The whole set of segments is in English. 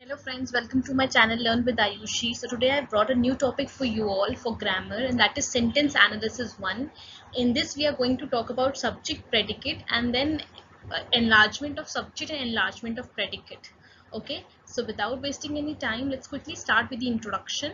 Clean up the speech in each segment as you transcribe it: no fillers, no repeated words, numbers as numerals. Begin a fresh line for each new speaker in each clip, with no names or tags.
Hello friends, welcome to my channel Learn with Ayushi. So today I've brought a new topic for you all for grammar, and that is sentence analysis 1. In this we are going to talk about subject predicate and then enlargement of subject and enlargement of predicate. Okay, so without wasting any time, let's quickly start with the introduction.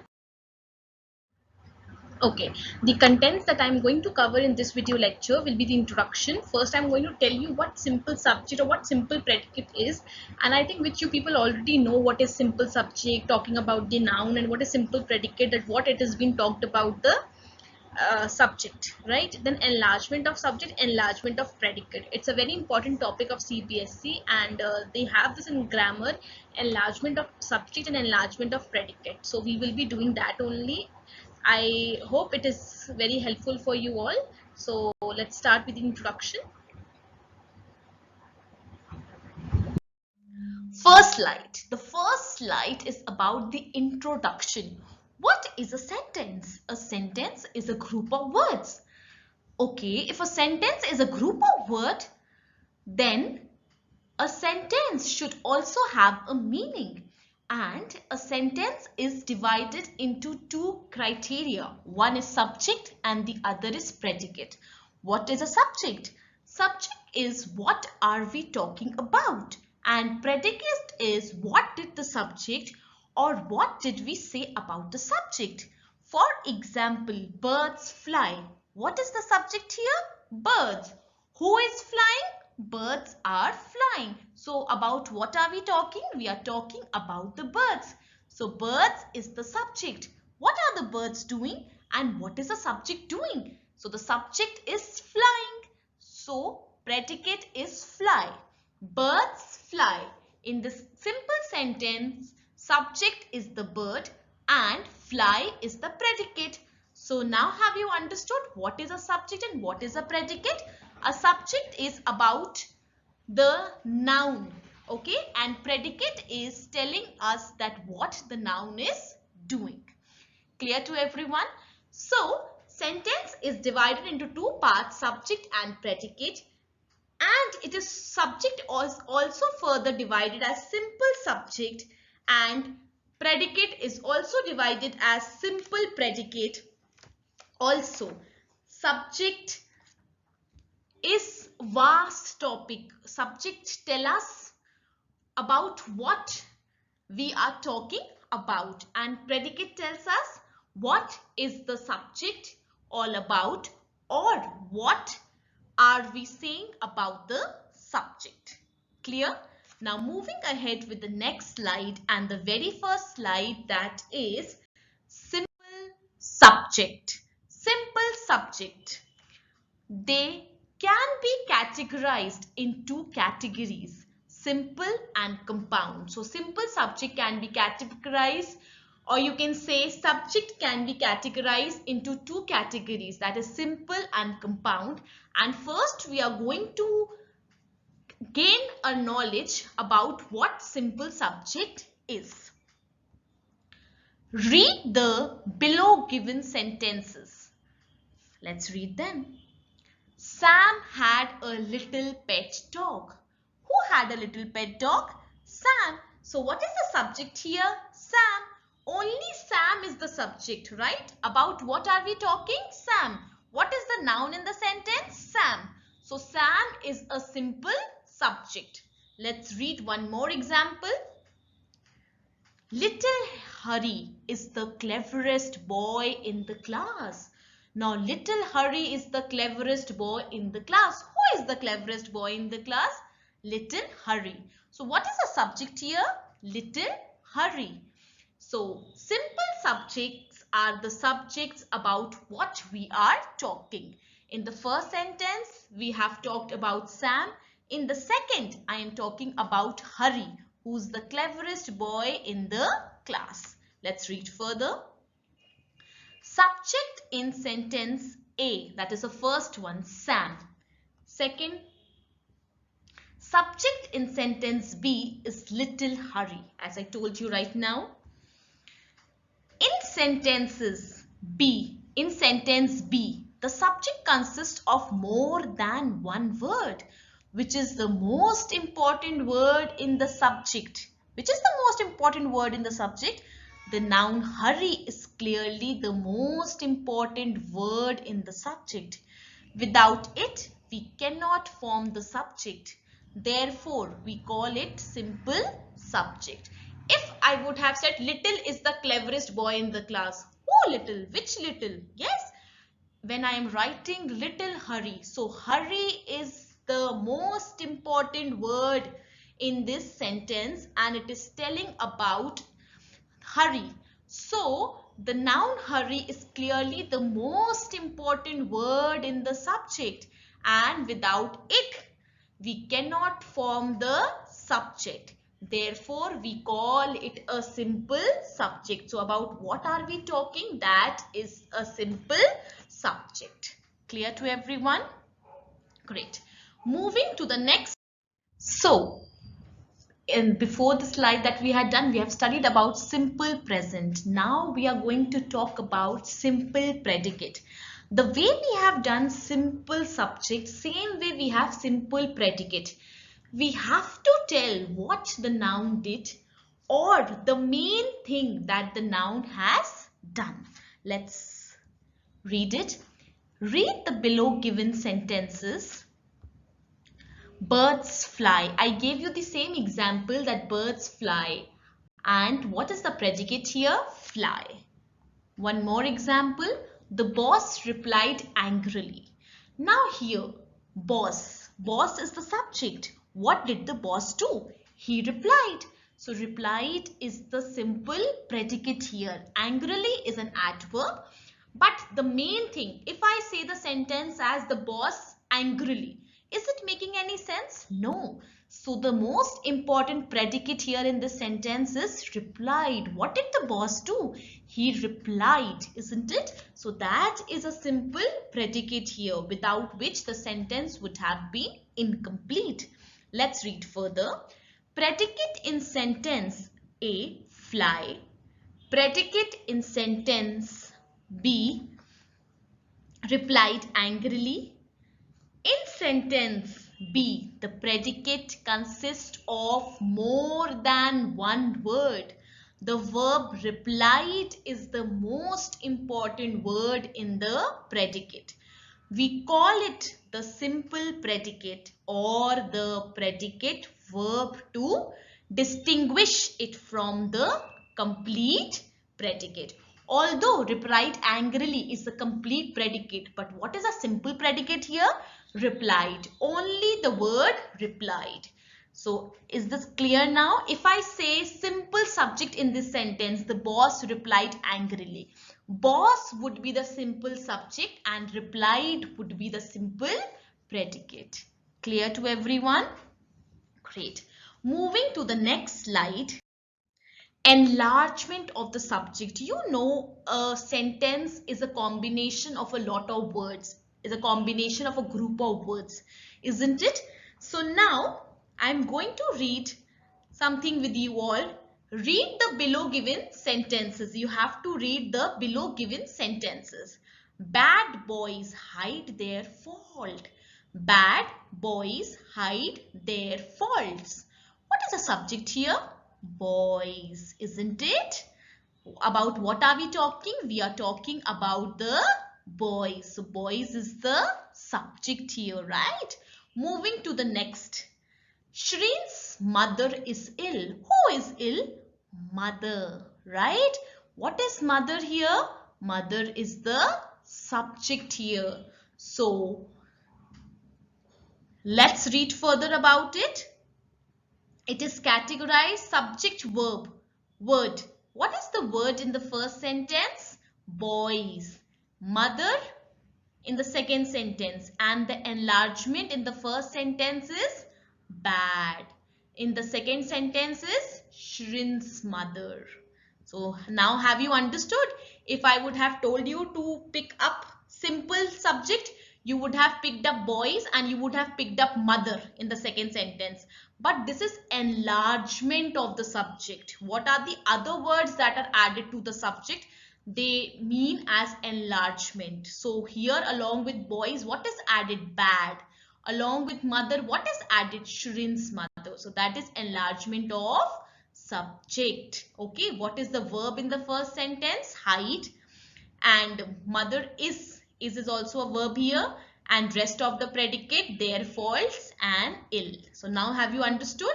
Okay, the contents that I'm going to cover in this video lecture will be the introduction. First, I'm going to tell you what simple subject or what simple predicate is, and I think which you people already know what is simple subject, talking about the noun, and what is simple predicate, that what it has been talked about the subject, right? Then enlargement of subject, enlargement of predicate. It's a very important topic of Cbse, and they have this in grammar, enlargement of subject and enlargement of predicate. So we will be doing that only. I hope it is very helpful for you all. So let's start with the introduction. First slide. The first slide is about the introduction. What is a sentence? A sentence is a group of words. Okay, if a sentence is a group of words, then a sentence should also have a meaning. And a sentence is divided into two criteria. One is subject and the other is predicate. What is a subject? Subject is what are we talking about? And predicate is what did the subject or what did we say about the subject? For example, birds fly. What is the subject here? Birds. Who is flying? Birds are flying. So about what are we talking? We are talking about the birds. So birds is the subject. What are the birds doing and what is the subject doing? So the subject is flying. So predicate is fly. Birds fly. In this simple sentence, subject is the bird and fly is the predicate. So now have you understood what is a subject and what is a predicate? A subject is about the noun, okay, and predicate is telling us that what the noun is doing. Clear to everyone? So sentence is divided into two parts, subject and predicate, and it is subject also further divided as simple subject, and predicate is also divided as simple predicate. Also, subject is vast topic. Subject tell us about what we are talking about, and predicate tells us what is the subject all about or what are we saying about the subject. Clear? Now moving ahead with the next slide, and the very first slide, that is simple subject. Simple subject. They can be categorized in two categories, simple and compound. So simple subject can be categorized, or you can say subject can be categorized into two categories, that is simple and compound. And first we are going to gain a knowledge about what simple subject is. Read the below given sentences. Let's read them. Sam had a little pet dog. Who had a little pet dog? Sam. So what is the subject here? Sam. Only Sam is the subject, right? About what are we talking? Sam. What is the noun in the sentence? Sam. So Sam is a simple subject. Let's read one more example. Little Hurry is the cleverest boy in the class. Now, Little Hurry is the cleverest boy in the class. Who is the cleverest boy in the class? Little Hurry. So, what is the subject here? Little Hurry. So, simple subjects are the subjects about what we are talking. In the first sentence, we have talked about Sam. In the second, I am talking about Hurry, who's the cleverest boy in the class. Let's read further. Subject in sentence A, that is the first one, Sam. Second, subject in sentence B is Little Hurry, as I told you right now. In sentence B, the subject consists of more than one word. Which is the most important word in the subject? Which is the most important word in the subject? The noun hurry is clearly the most important word in the subject. Without it, we cannot form the subject. Therefore, we call it simple subject. If I would have said little is the cleverest boy in the class. Who little? Which little? Yes, when I am writing little hurry. So hurry is the most important word in this sentence and it is telling about hurry. So the noun hurry is clearly the most important word in the subject and without it we cannot form the subject. Therefore, we call it a simple subject. So about what are we talking? That is a simple subject. Clear to everyone? Great. Moving to the next. So, and before the slide that we had done, we have studied about simple present. Now we are going to talk about simple predicate. The way we have done simple subject, same way we have simple predicate. We have to tell what the noun did or the main thing that the noun has done. Let's read it. Read the below given sentences. Birds fly. I gave you the same example that birds fly. And what is the predicate here? Fly. One more example. The boss replied angrily. Now here, boss. Boss is the subject. What did the boss do? He replied. So replied is the simple predicate here. Angrily is an adverb. But the main thing, if I say the sentence as the boss angrily, is it making any sense? No. So the most important predicate here in this sentence is replied. What did the boss do? He replied, isn't it? So that is a simple predicate here without which the sentence would have been incomplete. Let's read further. Predicate in sentence A, fly. Predicate in sentence B, replied angrily. In sentence B, the predicate consists of more than one word. The verb replied is the most important word in the predicate. We call it the simple predicate or the predicate verb to distinguish it from the complete predicate. Although replied angrily is a complete predicate, but what is a simple predicate here? Replied. Only the word replied. So is this clear now? If I say simple subject in this sentence, the boss replied angrily. Boss would be the simple subject and replied would be the simple predicate. Clear to everyone? Great. Moving to the next slide. Enlargement of the subject. You know, a sentence is a combination of a lot of words, is a combination of a group of words, isn't it? So now I'm going to read something with you all. Read the below given sentences. You have to read the below given sentences. Bad boys hide their fault. Bad boys hide their faults. What is the subject here? Boys, isn't it? About what are we talking? We are talking about the boys. So boys is the subject here, right? Moving to the next. Shrin's mother is ill. Who is ill? Mother, right? What is mother here? Mother is the subject here. So let's read further about it. It is categorized subject verb word. What is the word in the first sentence? Boys. Mother in the second sentence, and the enlargement in the first sentence is bad. In the second sentence is Shrin's mother. So now have you understood? If I would have told you to pick up simple subject, you would have picked up boys and you would have picked up mother in the second sentence. But this is enlargement of the subject. What are the other words that are added to the subject? They mean as enlargement. So here along with boys, what is added? Bad. Along with mother, what is added? Shrin's mother. So that is enlargement of subject. Okay, what is the verb in the first sentence? Hide. And mother is also a verb here, and rest of the predicate, their faults and ill. So now have you understood?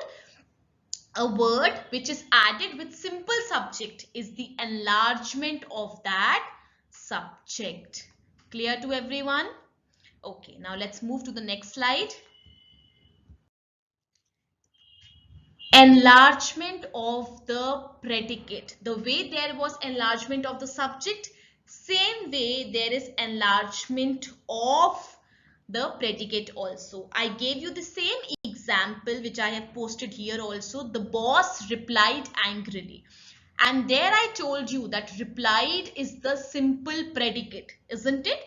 A word which is added with simple subject is the enlargement of that subject. Clear to everyone? Okay, now let's move to the next slide. Enlargement of the predicate. The way there was enlargement of the subject, same way there is enlargement of the predicate also. I gave you the same example which I have posted here also. The boss replied angrily. And there I told you that replied is the simple predicate, isn't it?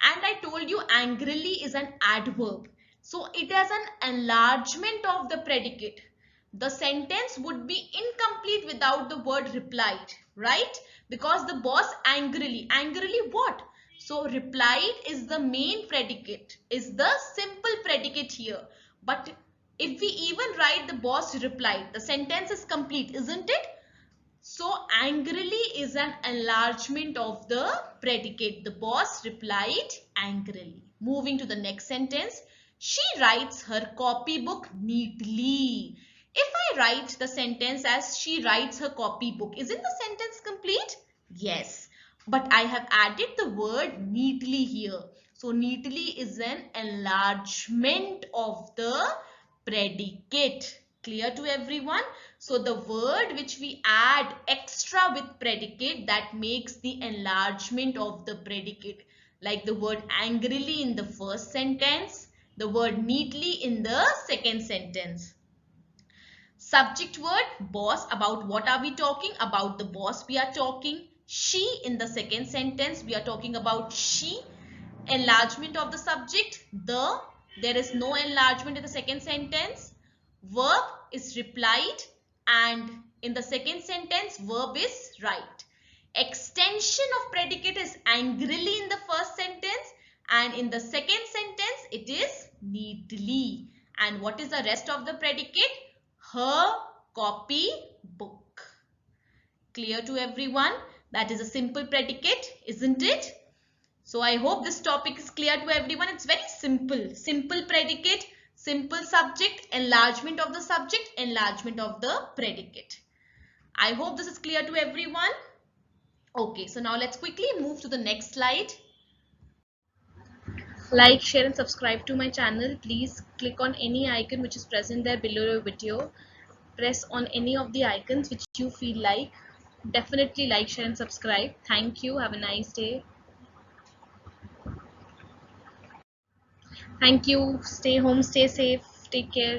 And I told you angrily is an adverb. So it has an enlargement of the predicate. The sentence would be incomplete without the word replied, right? Because the boss angrily what? So replied is the main predicate, is the simple predicate here. But if we even write the boss replied, the sentence is complete, isn't it? So angrily is an enlargement of the predicate. The boss replied angrily. Moving to the next sentence. She writes her copybook neatly. If I write the sentence as she writes her copybook, isn't the sentence complete? Yes. But I have added the word neatly here. So neatly is an enlargement of the predicate. Clear to everyone? So the word which we add extra with predicate, that makes the enlargement of the predicate. Like the word angrily in the first sentence, the word neatly in the second sentence. Subject word boss. About what are we talking? About the boss we are talking. She in the second sentence, we are talking about she. Enlargement of the subject, the. There is no enlargement in the second sentence. Verb is replied, and in the second sentence verb is right. Extension of predicate is angrily in the first sentence, and in the second sentence it is neatly. And what is the rest of the predicate? Her copy book. Clear to everyone? That is a simple predicate, isn't it? So I hope this topic is clear to everyone. It's very simple. Simple predicate, simple subject, enlargement of the subject, enlargement of the predicate. I hope this is clear to everyone. Okay, so now let's quickly move to the next slide. Like, share and subscribe to my channel. Please click on any icon which is present there below your video. Press on any of the icons which you feel like. Definitely like, share and subscribe. Thank you. Have a nice day. Thank you. Stay home, stay safe, take care.